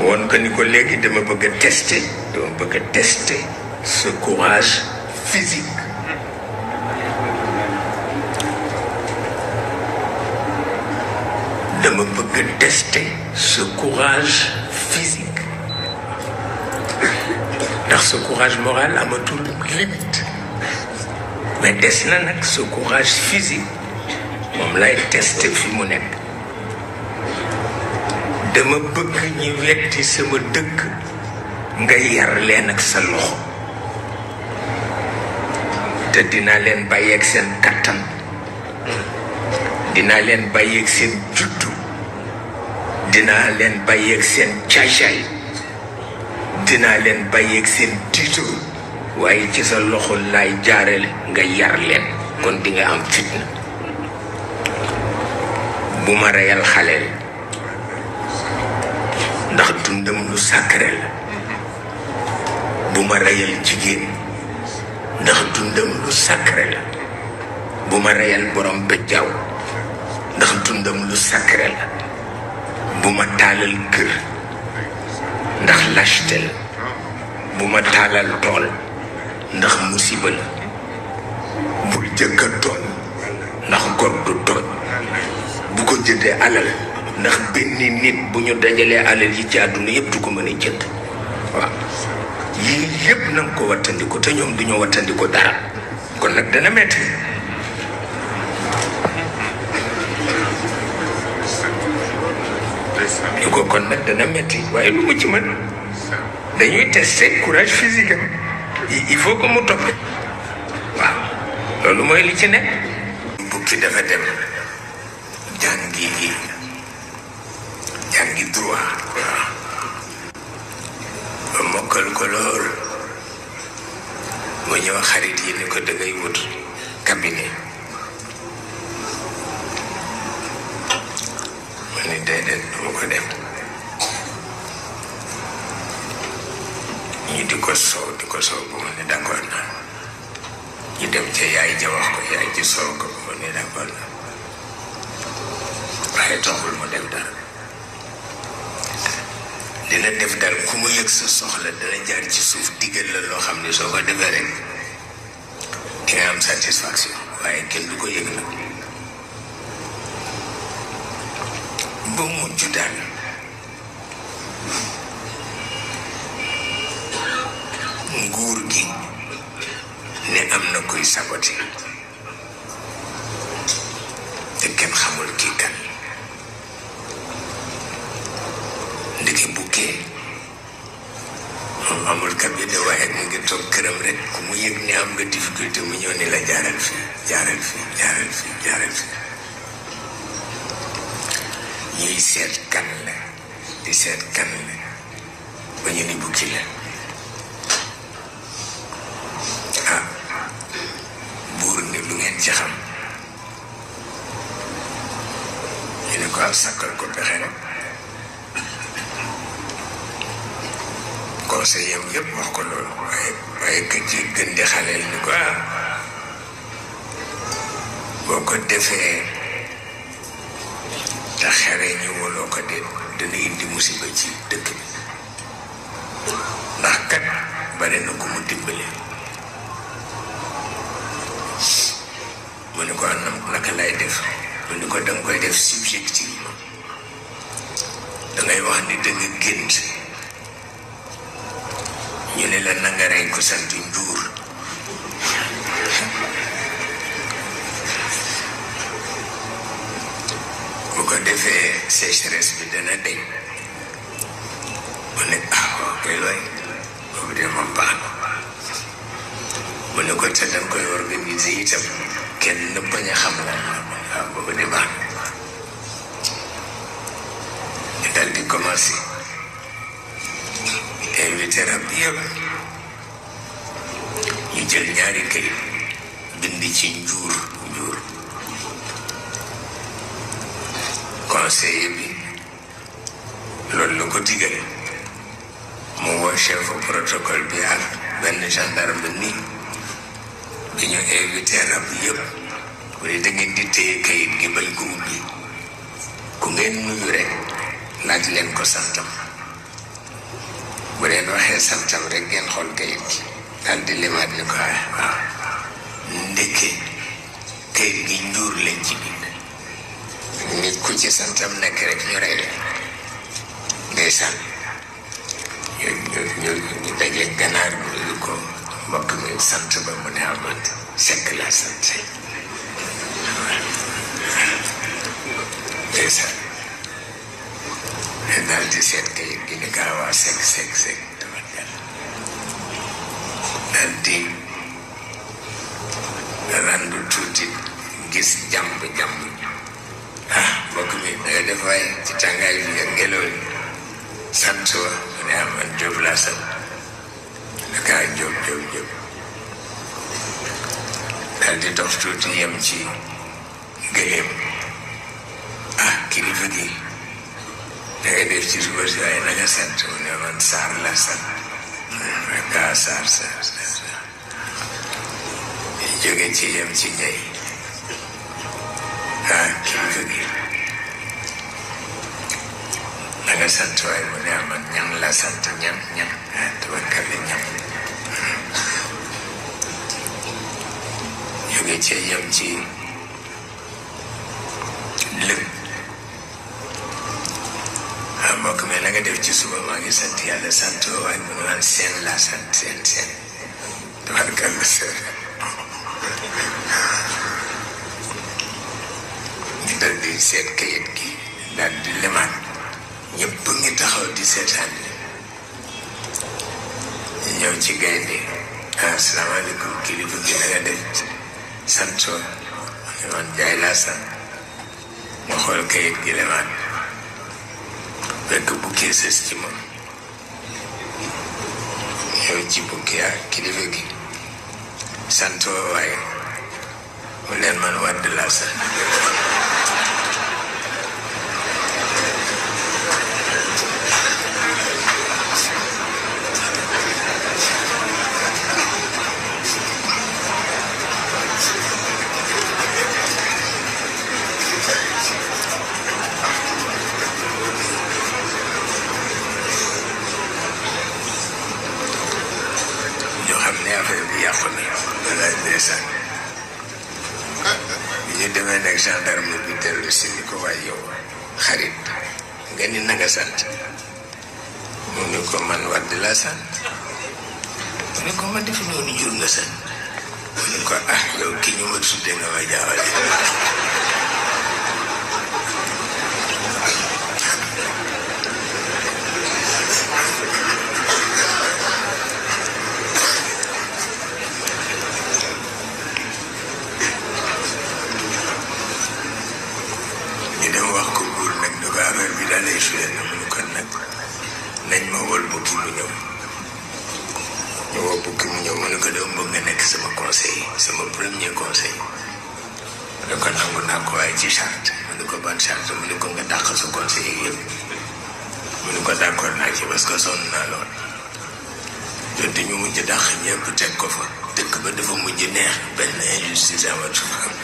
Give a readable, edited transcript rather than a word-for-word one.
woon ko ni ko léegi dama bëgg a tester ce courage physique. dama bëgg a tester ce courage physique ndax ce courage moral amatul limite mais des na nag ce courage physique moom lay tester fi mu nekk. dama bëgg ñi wetti sama dëkk nga yar leen ak sa loxo te dinaa leen bàyyeeg seen kattan, dinaa leen bàyyeeg seen juddu, dinaa leen bàyyeeg seen caay-caay, dinaa leen bàyyeeg seen tiito, waaye ci sa loxo laay jaarale nga yar leen. kon di nga am fitna. bu ma reyal xale ndax dundam lu sacré la. bu ma reyal jigéen ndax dundam lu sacré la. bu ma reyal borom bejjaaw ndax dundam lu sacré la. bu ma taalal kër ndax lâcheté la. bu ma taalal tool ndax musiba la. bul jëkk a tooñ ndax gor du tooñ. bu ko jëndee alal ndax benn nit bu ñu dajalee alal yi ci àdduna yëpp du ko mën a jënd. waaw yii yëpp na nga ko wattandiku te ñoom du ñu wattandiku dara. kon nag dana metti. ñu ko kon nag dana metti waaye lu mu ci mën dañuy tester courage physique am. il faut que mu topp. waaw loolu mooy li ci nekk. bukki dafa dem jàngi droit. waaw ba mokkal ko lool mu ñëw xarit yi ni ko dangay wut cabinet. ma ni déedéet duma ko dem. ñu di ko soow ba mu ne d'accord na. ñu dem ca yaay ja wax ko yaay ji soow ko ba mu ne d'accord na. waaye taxul mu dem dara. dina def dal ku mu yëg sa soxla dana jaar ci suuf diggal la loo xam ne soo ko defee rek di nga am satisfaction waaye kenn du ko yëg nag. ba mujj daal nguur gi ne am na koy saboté te kenn xamul kii kan. ndeke bukkee moom amul cabinet waaye mu ngi toog këram rek ku mu yëg ne am nga difficulté mu ñëw ni la jaaral fii jaaral fii jaaral fii jaaral fii. ñuy seet kan la di seet kan la ba ñu ni bukki la. ah buur ni lu ngeen ci xam ñu ne ko am sàkkal ko pexe rek. conseil yam yëpp wax ko loolu waaye que ci gën di xaleel ni ko boo ko defee te xere ñu woloo ko de dana indi musiba ci dëkk bi ndax kat bare na ko mu dimbale. mu ni ko naka lay def mu ni ko danga koy def subjectivement. dangay wax ni danga gént ñu ne la nanga rey ko sant Njuur. bu ko defee sécheresse bi dana deñ. mu ne waaw kay looy boobu de moom baax na. mu ne ko te danga koy organiser itam kenn bañ a xam la. waaw boobu de baax na. ñu dal di commencé invité rab yëpp. ñu jël ñaari këyit bind ci njuur. conseiller bi loolu la ko digale. mu woo chef protocole bi ak benn gendarme ni bi ñu invité rab yëpp bu dee da ngeen di téye këyit gi bañ ko ubbi ku ngeen nuyu rek laaj leen ko santam waxee santam rek ngeen xool kayit gi daal di limaat ni ko waaw ndekke kayit gi njuur lañ ci bind nit ku ci santam nekk rek ñu rey la ndeysaan ñu daje ganaar nuyu ko mbokk mi sant ba mu ne amat sekk laa sant ndeysaan daal di seet kayit gi ni kaa waa sekk daal di randu tuuti gis jàmb mbokk mi danga def waaye ci tàngaay bi ak ngelaw li sant wa mu ne man Jóob laa sant dakaa Jóob daal di dox tuuti yem ci gëléem kilifa gi danga def ci suba si waaye na nga sant mu ne man Saar laa sant dakaa Saar jóge ci yem ci ñay kilifa gi na nga sant waaye mu ne man Ñaŋ la sant Ñaŋ tabarkalla Ñaŋ jóge ci yem ci lëg mbokk mi la nga def ci suba maa ngi sant yàlla sant waaye mu ne man Seen la sant seen tabarkalla dal di seet kayit gi daal di limaat ñëpp ngi taxaw di seetaan ñu ñëw ci gaynde asalaamaaleykum kilifa gi na nga def santoo man Jaay laa sant mu xool kayit gi limaat fekk bukkee sës ci moom ñëw ci bukkee kilifa gi santoo waaye mu leen man Wàdd laa sant ñu demee nag gendarme bi dellu si ni ko waay yow xarit nga ni na nga sant mu ni ko man Wàdd laa sant mu ni ko ma defe noonu jur nga sant mu ni ko yow ki ñu ma tudde nga ma jaawale nañ ma wol bukki mu ñëw ñu woo bukki mu ñëw mu ne ko dama bëgg nga nekk sama conseil sama premier conseil mu ne ko nangu naa ko waaye ci charte mu ne ko ban charte mu ne ko nga dàq sa conseil yi yëpp mu ne ko d'accord naa ci parce que sonn naa lool te ñu mujj dàq ñëpp teg ko fa dëkk ba dafa mujj neex benn injustice amatu fa